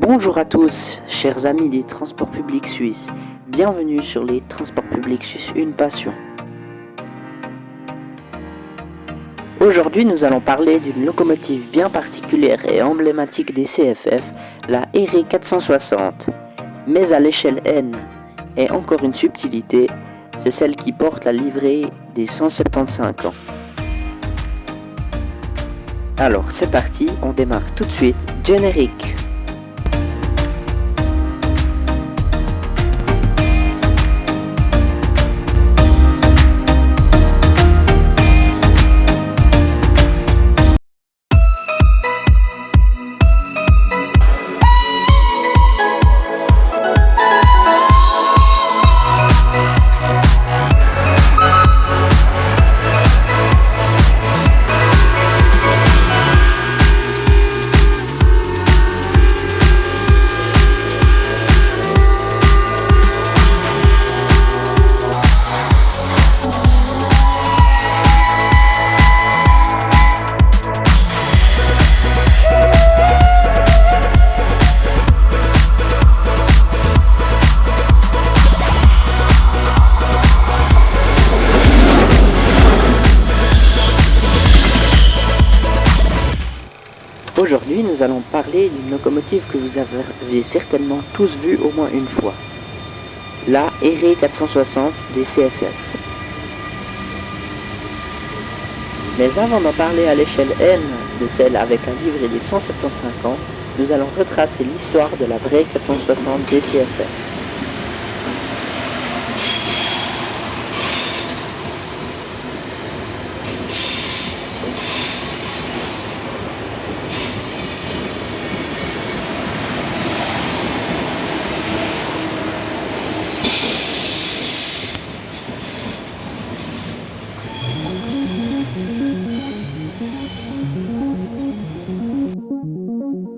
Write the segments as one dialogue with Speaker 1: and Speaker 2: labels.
Speaker 1: Bonjour à tous, chers amis des transports publics suisses. Bienvenue sur les transports publics suisses, une passion. Aujourd'hui, nous allons parler d'une locomotive bien particulière et emblématique des CFF, la RE 460. Mais à l'échelle N, et encore une subtilité, c'est celle qui porte la livrée des 175 ans. Alors c'est parti, on démarre tout de suite, générique. Aujourd'hui, nous allons parler d'une locomotive que vous avez certainement tous vue au moins une fois. La RE 460 des CFF. Mais avant d'en parler à l'échelle N de celle avec la livrée des 175 ans, nous allons retracer l'histoire de la vraie 460 des CFF.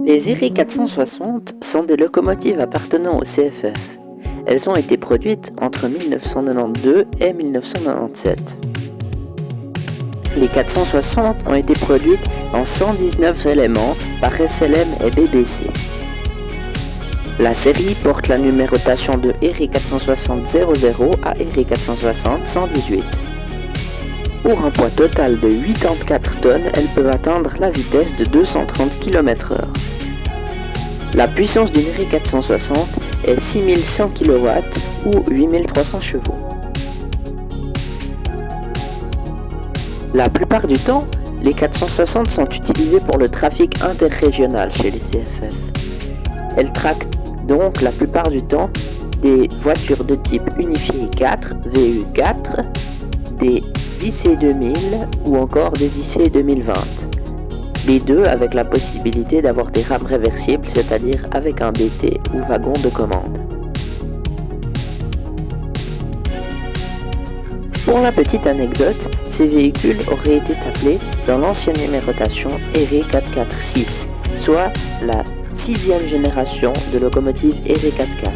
Speaker 1: Les RE 460 sont des locomotives appartenant au CFF. Elles ont été produites entre 1992 et 1997. Les 460 ont été produites en 119 éléments par SLM et BBC. La série porte la numérotation de RE 460 00 à RE 460 118. Pour un poids total de 84 tonnes, elles peuvent atteindre la vitesse de 230 km/h. La puissance d'une RE 460 est 6100 kW ou 8300 chevaux. La plupart du temps, les 460 sont utilisées pour le trafic interrégional chez les CFF. Elles traquent donc la plupart du temps des voitures de type unifié 4, VU4, des IC 2000 ou encore des IC 2020. Les deux avec la possibilité d'avoir des rames réversibles, c'est-à-dire avec un BT ou wagon de commande. Pour la petite anecdote, ces véhicules auraient été appelés dans l'ancienne numérotation RE 446, soit la 6e génération de locomotives RE 44.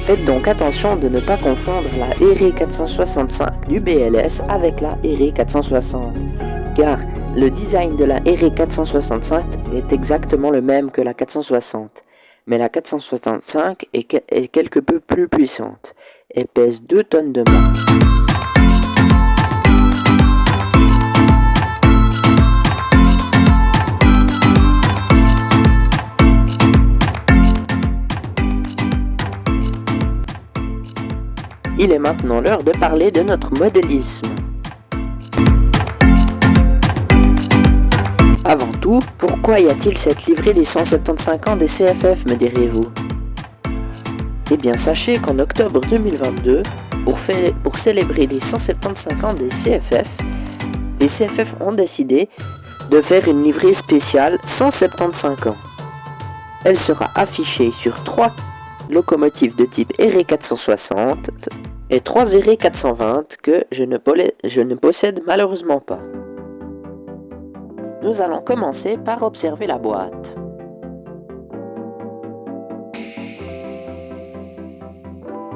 Speaker 1: Faites donc attention de ne pas confondre la RE 465 du BLS avec la RE 460, car le design de la RE 465 est exactement le même que la 460, mais la 465 est quelque peu plus puissante et pèse 2 tonnes de moins. Il est maintenant l'heure de parler de notre modélisme. Avant tout, pourquoi y a-t-il cette livrée des 175 ans des CFF, me direz-vous? Eh bien sachez qu'en octobre 2022, pour célébrer les 175 ans des CFF, les CFF ont décidé de faire une livrée spéciale 175 ans. Elle sera affichée sur 3 locomotives de type RE 460 et 3 RE 420 que je ne possède malheureusement pas. Nous allons commencer par observer la boîte.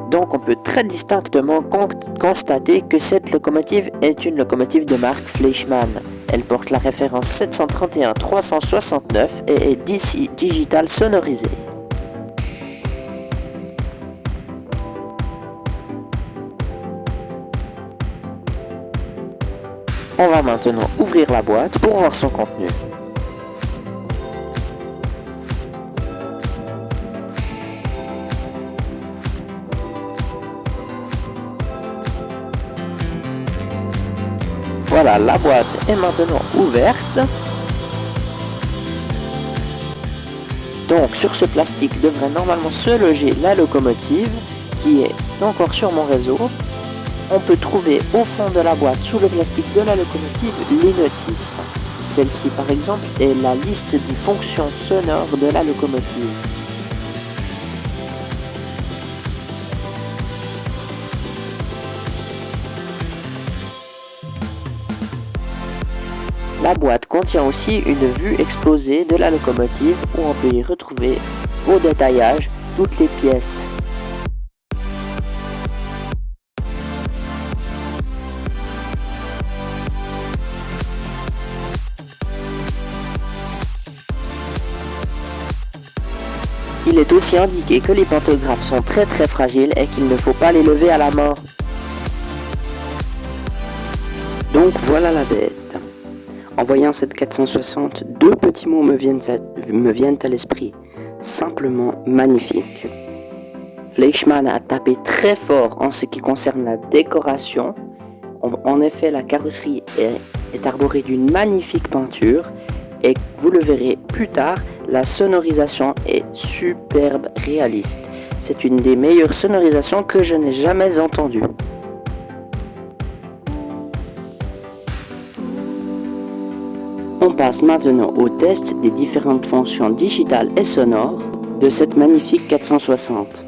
Speaker 1: Donc on peut très distinctement constater que cette locomotive est une locomotive de marque Fleischmann. Elle porte la référence 731-369 et est DC digital sonorisée. On va maintenant ouvrir la boîte pour voir son contenu. Voilà, la boîte est maintenant ouverte. Donc sur ce plastique devrait normalement se loger la locomotive qui est encore sur mon réseau. On peut trouver au fond de la boîte, sous le plastique de la locomotive, les notices. Celle-ci par exemple est la liste des fonctions sonores de la locomotive. La boîte contient aussi une vue exposée de la locomotive où on peut y retrouver au détaillage toutes les pièces. Il est aussi indiqué que les pantographes sont très fragiles et qu'il ne faut pas les lever à la main. Donc voilà la bête. En voyant cette 460, deux petits mots me viennent à l'esprit. Simplement magnifique. Fleischmann a tapé très fort en ce qui concerne la décoration. En effet, la carrosserie est arborée d'une magnifique peinture. Et vous le verrez plus tard, la sonorisation est superbe, réaliste. C'est une des meilleures sonorisations que je n'ai jamais entendues. On passe maintenant au test des différentes fonctions digitales et sonores de cette magnifique 460.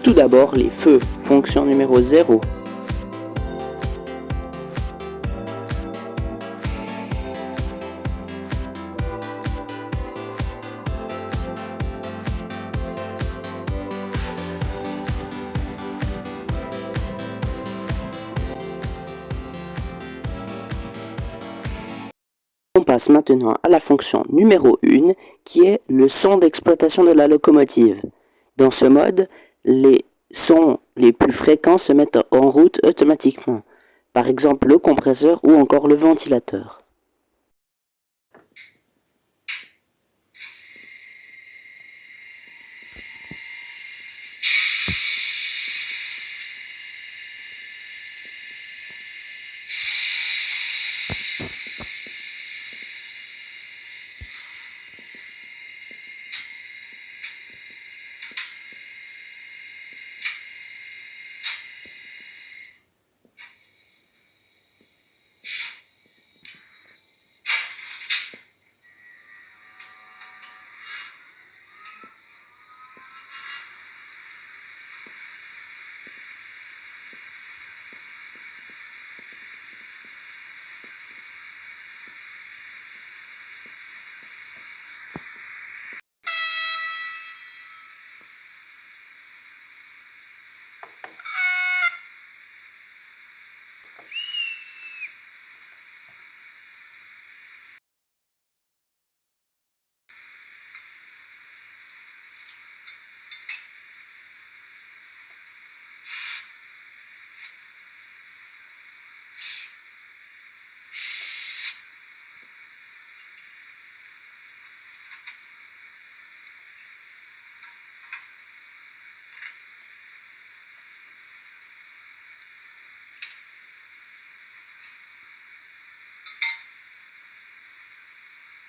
Speaker 1: Tout d'abord les feux, fonction numéro 0. On passe maintenant à la fonction numéro 1 qui est le son d'exploitation de la locomotive. Dans ce mode, les sons les plus fréquents se mettent en route automatiquement, par exemple le compresseur ou encore le ventilateur.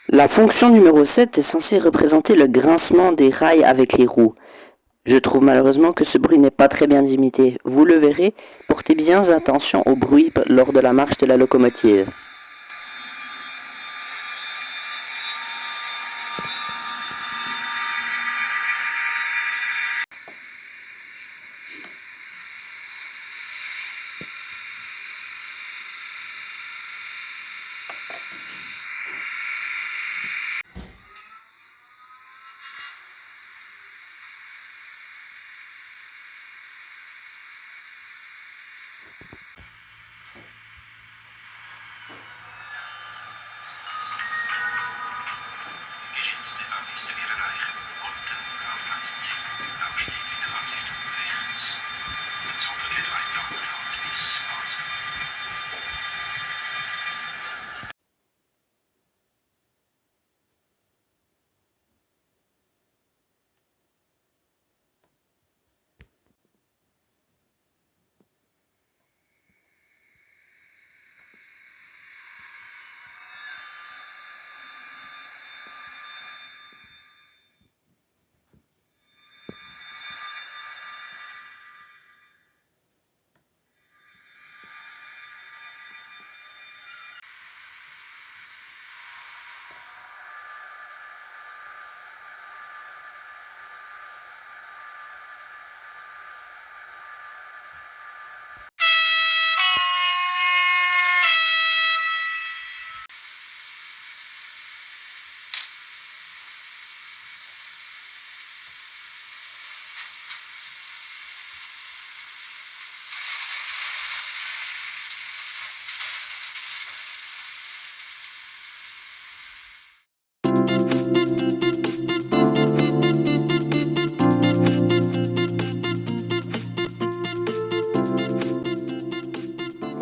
Speaker 1: La fonction numéro 7 est censée représenter le grincement des rails avec les roues. Je trouve malheureusement que ce bruit n'est pas très bien imité. Vous le verrez, portez bien attention au bruit lors de la marche de la locomotive.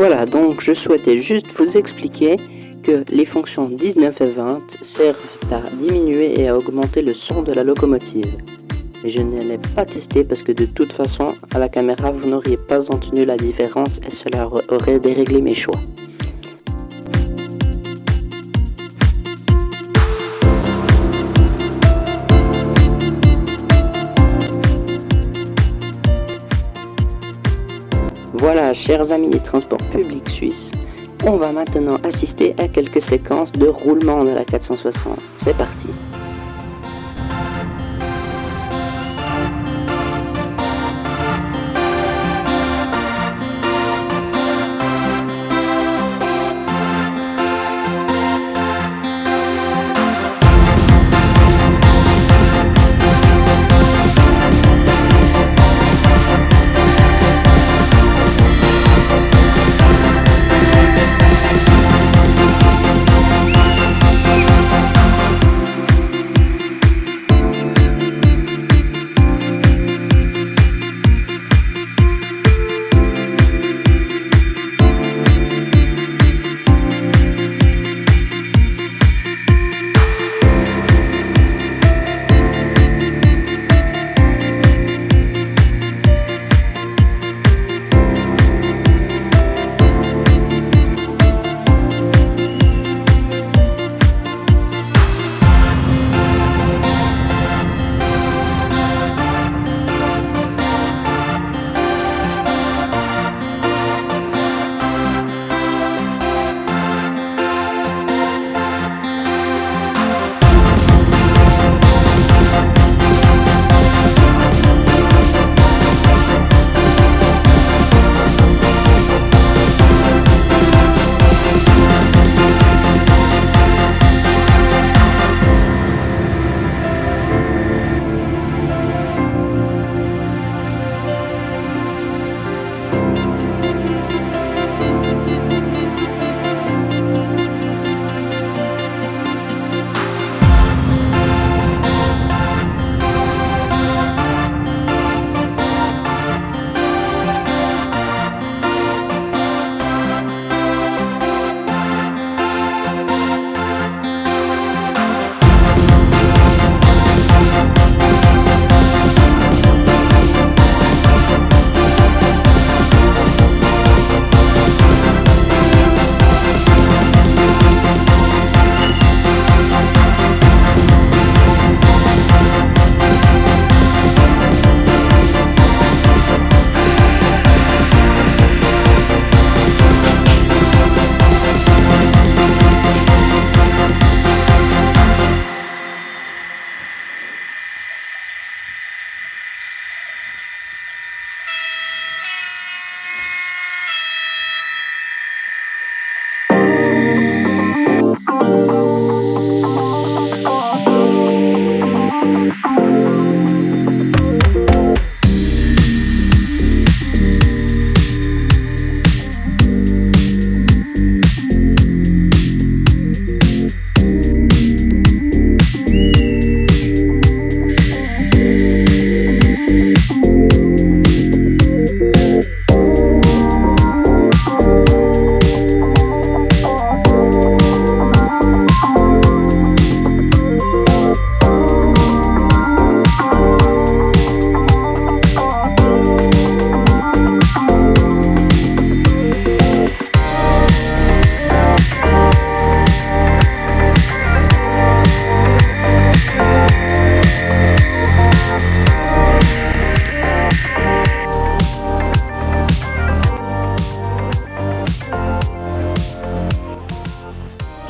Speaker 1: Voilà, donc je souhaitais juste vous expliquer que les fonctions 19 et 20 servent à diminuer et à augmenter le son de la locomotive. Mais je ne l'ai pas testé parce que de toute façon, à la caméra, vous n'auriez pas entendu la différence et cela aurait déréglé mes choix. Voilà, chers amis des transports publics suisses, on va maintenant assister à quelques séquences de roulement de la 460. C'est parti.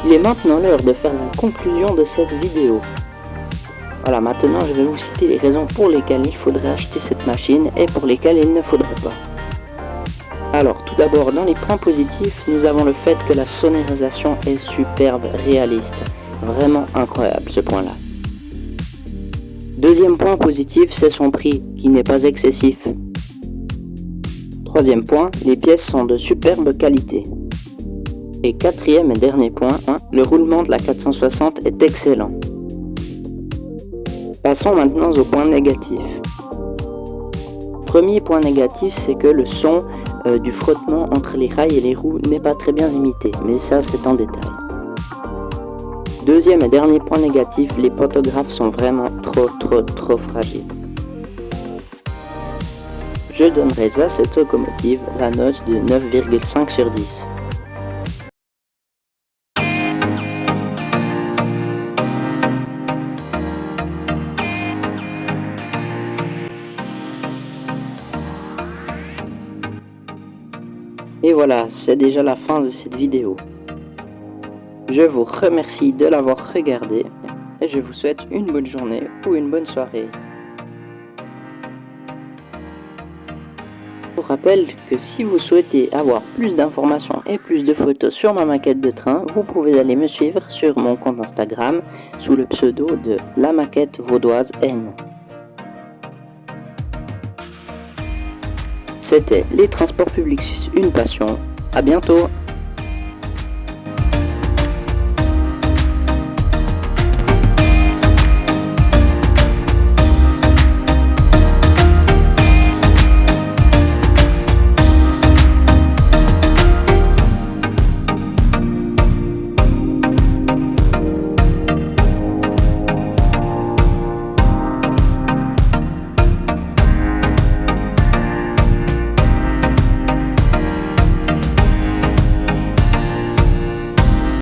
Speaker 1: Il est maintenant l'heure de faire la conclusion de cette vidéo. Voilà, maintenant je vais vous citer les raisons pour lesquelles il faudrait acheter cette machine et pour lesquelles il ne faudrait pas. Alors, tout d'abord, dans les points positifs, nous avons le fait que la sonorisation est superbe, réaliste. Vraiment incroyable ce point-là. Deuxième point positif, c'est son prix, qui n'est pas excessif. Troisième point, les pièces sont de superbe qualité. Et quatrième et dernier point, le roulement de la 460 est excellent. Passons maintenant au point négatif. Premier point négatif, c'est que le son du frottement entre les rails et les roues n'est pas très bien imité, mais ça c'est en détail. Deuxième et dernier point négatif, les pantographes sont vraiment trop fragiles. Je donnerais à cette locomotive la note de 9,5 sur 10. Et voilà, c'est déjà la fin de cette vidéo. Je vous remercie de l'avoir regardé et je vous souhaite une bonne journée ou une bonne soirée. Je vous rappelle que si vous souhaitez avoir plus d'informations et plus de photos sur ma maquette de train, vous pouvez aller me suivre sur mon compte Instagram sous le pseudo de La Maquette Vaudoise N. C'était les transports publics, une passion. À bientôt!